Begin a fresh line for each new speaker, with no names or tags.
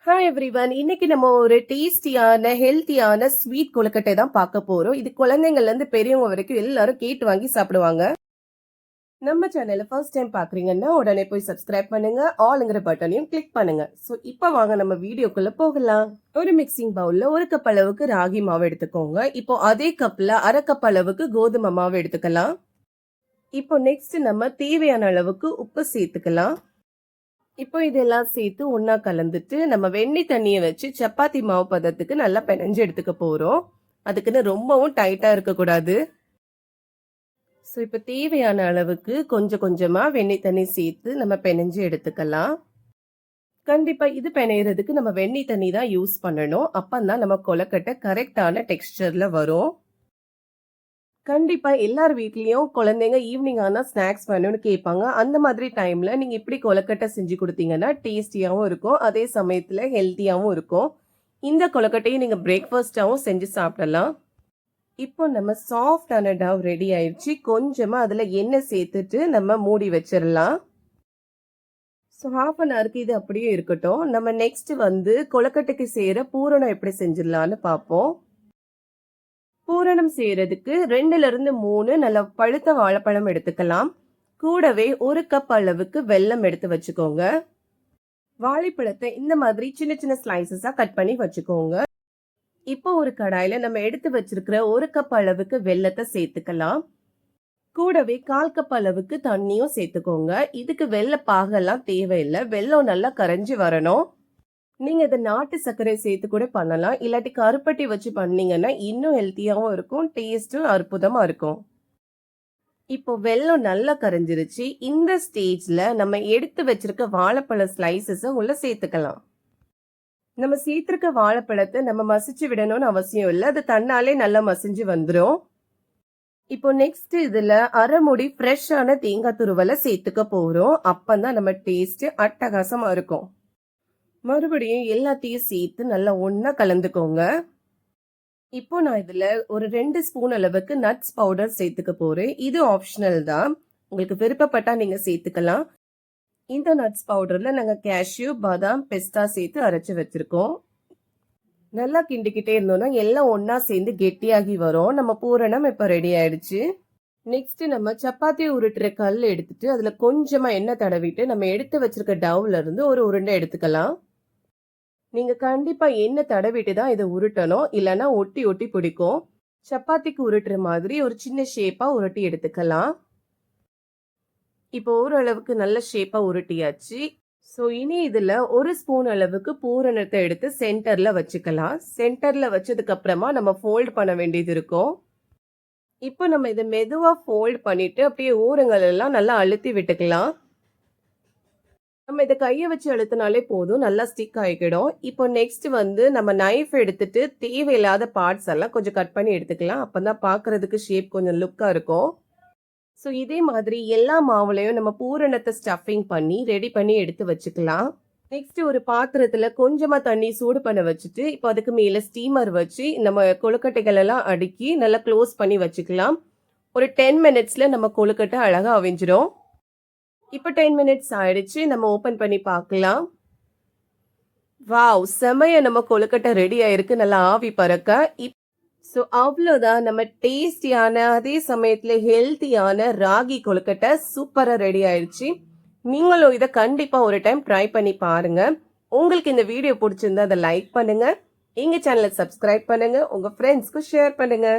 Hi everyone. இன்னைக்கு நம்ம ஒரு டேஸ்டியான ஹெல்த்தியான ஸ்வீட் கொழுக்கட்டை தான் பார்க்க போறோம். இது குழந்தைங்கள்ல இருந்து பெரியவங்க வரைக்கும் எல்லாரும் கேட்டு வாங்கி சாப்பிடுவாங்க. நம்ம சேனலை ஃபர்ஸ்ட் டைம் பாக்குறீங்கன்னா உடனே போய் சப்ஸ்கிரைப் பண்ணுங்க, ஆல்ங்கிற பட்டனையும் கிளிக் பண்ணுங்க. ஸோ இப்போ வாங்க நம்ம வீடியோக்குள்ள போகலாம். ஒரு மிக்சிங் பவுல்ல 1 கப் அளவுக்கு ராகி மாவு எடுத்துக்கோங்க. இப்போ அதே கப்ல 1/2 கப் அளவுக்கு கோதுமை மாவு எடுத்துக்கலாம். இப்போ நெக்ஸ்ட் நம்ம தேவையான அளவுக்கு உப்பு சேர்த்துக்கலாம். இப்போ இதெல்லாம் சேர்த்து ஒன்னா கலந்துட்டு நம்ம வெண்ணெய் தண்ணியை வச்சு சப்பாத்தி மாவு பதத்துக்கு நல்லா பிணைஞ்சு எடுத்துக்க போறோம். அதுக்குன்னு ரொம்பவும் டைட்டா இருக்கக்கூடாது. ஸோ இப்போ தேவையான அளவுக்கு கொஞ்சம் கொஞ்சமா வெண்ணெய் தண்ணி சேர்த்து நம்ம பிணைஞ்சு எடுத்துக்கலாம். கண்டிப்பா இது பிணையறதுக்கு நம்ம வெண்ணெய் தண்ணி தான் யூஸ் பண்ணணும். அப்பந்தான் நம்ம கொழுக்கட்டை கரெக்டான டெக்ஸ்டர்ல வரும். கண்டிப்பா எல்லார் வீட்லயும் குழந்தைங்க ஈவினிங் ஆனா ஸ்நாக்ஸ் வேணும்னு கேட்பாங்க. அந்த மாதிரி டைம்ல நீங்க இப்படி கொழுக்கட்டை செஞ்சு கொடுத்தீங்கன்னா டேஸ்டியாவும் இருக்கும், அதே சமயத்துல ஹெல்த்தியாவும் இருக்கும். இந்த கொழுக்கட்டையை நீங்க பிரேக்ஃபாஸ்டாவும் செஞ்சு சாப்பிடலாம். இப்போ நம்ம சாஃப்டான டவ் ரெடி ஆயிடுச்சு. கொஞ்சமா அதுல எண்ணெய் சேர்த்துட்டு நம்ம மூடி வச்சிடலாம். ஸோ ஹாஃப் அன் ஹவருக்கு இது அப்படியே இருக்கட்டும். நம்ம நெக்ஸ்ட் வந்து கொழுக்கட்டைக்கு செய்யற பூரணம் எப்படி செஞ்சிடலான்னு பார்ப்போம். பூரணம் செய்யறதுக்கு 2ல இருந்து 3 நல்ல பழுத்த வாழைப்பழம் எடுத்துக்கலாம். கூடவே 1 கப் அளவுக்கு வெல்லம் எடுத்து வச்சுக்கோங்க. வாழைப்பழத்தை இந்த மாதிரி சின்ன சின்ன ஸ்லைசஸா கட் பண்ணி வச்சுக்கோங்க. இப்போ ஒரு கடாயில நம்ம எடுத்து வச்சிருக்கிற 1 கப் அளவுக்கு வெல்லத்தை சேர்த்துக்கலாம். கூடவே 1/4 கப் அளவுக்கு தண்ணியும் சேர்த்துக்கோங்க. இதுக்கு வெல்ல பாகெல்லாம் தேவையில்லை, வெல்லம் நல்லா கரைஞ்சி வரணும். நீங்க இதை நாட்டு சர்க்கரை சேர்த்து கூட பண்ணலாம், இல்லாட்டி கருப்பட்டி வச்சு பண்ணீங்கன்னா இன்னும் ஹெல்த்தியாவும் இருக்கும், டேஸ்டும் அற்புதமா இருக்கும். இப்போ வெல்லம் நல்லா கரைஞ்சிருச்சு. இந்த ஸ்டேஜ்ல நம்ம எடுத்து வச்சிருக்க வாழைப்பழ ஸ்லைசஸ உள்ள சேர்த்துக்கலாம். நம்ம சேர்த்திருக்க வாழைப்பழத்தை நம்ம மசிச்சு விடணும்னு அவசியம் இல்லை, அது தன்னாலே நல்லா மசிஞ்சு வந்துடும். இப்போ நெக்ஸ்ட் இதுல அரை மூடி ஃப்ரெஷ்ஷான தேங்காய் துருவலை சேர்த்துக்க போறோம். அப்பதான் நம்ம டேஸ்ட் அட்டகாசமா இருக்கும். மறுபடியும் எல்லாத்தையும் சேர்த்து நல்லா ஒன்னா கலந்துக்கோங்க. இப்போ நான் இதுல ஒரு 2 ஸ்பூன் அளவுக்கு நட்ஸ் பவுடர் சேர்த்துக்க போறேன். இது ஆப்ஷனல் தான், உங்களுக்கு விருப்பப்பட்டா நீங்க சேர்த்துக்கலாம். இந்த நட்ஸ் பவுடர்ல நாங்க கேஷ்யூ, பாதாம், பெஸ்டா சேர்த்து அரைச்சு வச்சிருக்கோம். நல்லா கிண்டிக்கிட்டே இருந்தோம்னா எல்லாம் ஒன்னா சேர்ந்து கெட்டியாகி வரும். நம்ம பூரணம் இப்ப ரெடி ஆயிடுச்சு. நெக்ஸ்ட் நம்ம சப்பாத்தி உருட்டுற கல் எடுத்துட்டு அதுல கொஞ்சமா எண்ணெய் தடவிட்டு நம்ம எடுத்து வச்சிருக்க டவ்ல இருந்து ஒரு உருண்டை எடுத்துக்கலாம். நீங்க கண்டிப்பா எண்ணெய் தடவிட்டு தான் இதை உருட்டணும், இல்லைன்னா ஒட்டி ஒட்டி பிடிக்கும். சப்பாத்திக்கு உருட்டுற மாதிரி ஒரு சின்ன ஷேப்பா உருட்டி எடுத்துக்கலாம். இப்போ ஓரளவுக்கு நல்ல ஷேப்பா உருட்டியாச்சு. ஸோ இனி இதுல 1 ஸ்பூன் அளவுக்கு பூரணத்தை எடுத்து சென்டர்ல வச்சுக்கலாம். சென்டர்ல வச்சதுக்கு அப்புறமா நம்ம ஃபோல்ட் பண்ண வேண்டியது இருக்கும். இப்போ நம்ம இதை மெதுவா ஃபோல்ட் பண்ணிட்டு அப்படியே ஓரங்கள் எல்லாம் நல்லா அழுத்தி விட்டுக்கலாம். நம்ம இதை கையை வச்சு அழுத்தினாலே போதும், நல்லா ஸ்டிக் ஆகிக்கிடும். இப்போ நெக்ஸ்ட் வந்து நம்ம நைஃப் எடுத்துட்டு தேவையில்லாத பார்ட்ஸ் எல்லாம் கொஞ்சம் கட் பண்ணி எடுத்துக்கலாம். அப்பதான் பாக்குறதுக்கு ஷேப் கொஞ்சம் லுக்கா இருக்கும். ஸோ இதே மாதிரி எல்லா மாவுலையும் நம்ம பூரணத்தை ஸ்டஃபிங் பண்ணி ரெடி பண்ணி எடுத்து வச்சுக்கலாம். நெக்ஸ்ட் ஒரு பாத்திரத்துல கொஞ்சமா தண்ணி சூடு பண்ண வச்சுட்டு இப்போ அதுக்கு மேல ஸ்டீமர் வச்சு நம்ம கொழுக்கட்டைகள் எல்லாம் அடுக்கி நல்லா க்ளோஸ் பண்ணி வச்சுக்கலாம். ஒரு 10 மினிட்ஸ்ல நம்ம கொழுக்கட்டை அழகா அவிஞ்சிடும். இப்போ 10 மினிட்ஸ் ஆயிடுச்சு. நம்ம ஓபன் பண்ணி பார்க்கலாம். வாவ், செமையா நம்ம கொழுக்கட்டை ரெடி ஆயிருக்கு, நல்லா ஆவி பறக்க. ஸோ அவ்வளோதான், நம்ம டேஸ்டியான அதே சமயத்துல ஹெல்த்தியான ராகி கொழுக்கட்டை சூப்பரா ரெடி ஆயிடுச்சு. நீங்களும் இதை கண்டிப்பா ஒரு டைம் ட்ரை பண்ணி பாருங்க. உங்களுக்கு இந்த வீடியோ பிடிச்சிருந்தா அதை லைக் பண்ணுங்க, எங்க சேனலை சப்ஸ்கிரைப் பண்ணுங்க, உங்க ஃப்ரெண்ட்ஸ்க்கு ஷேர் பண்ணுங்க.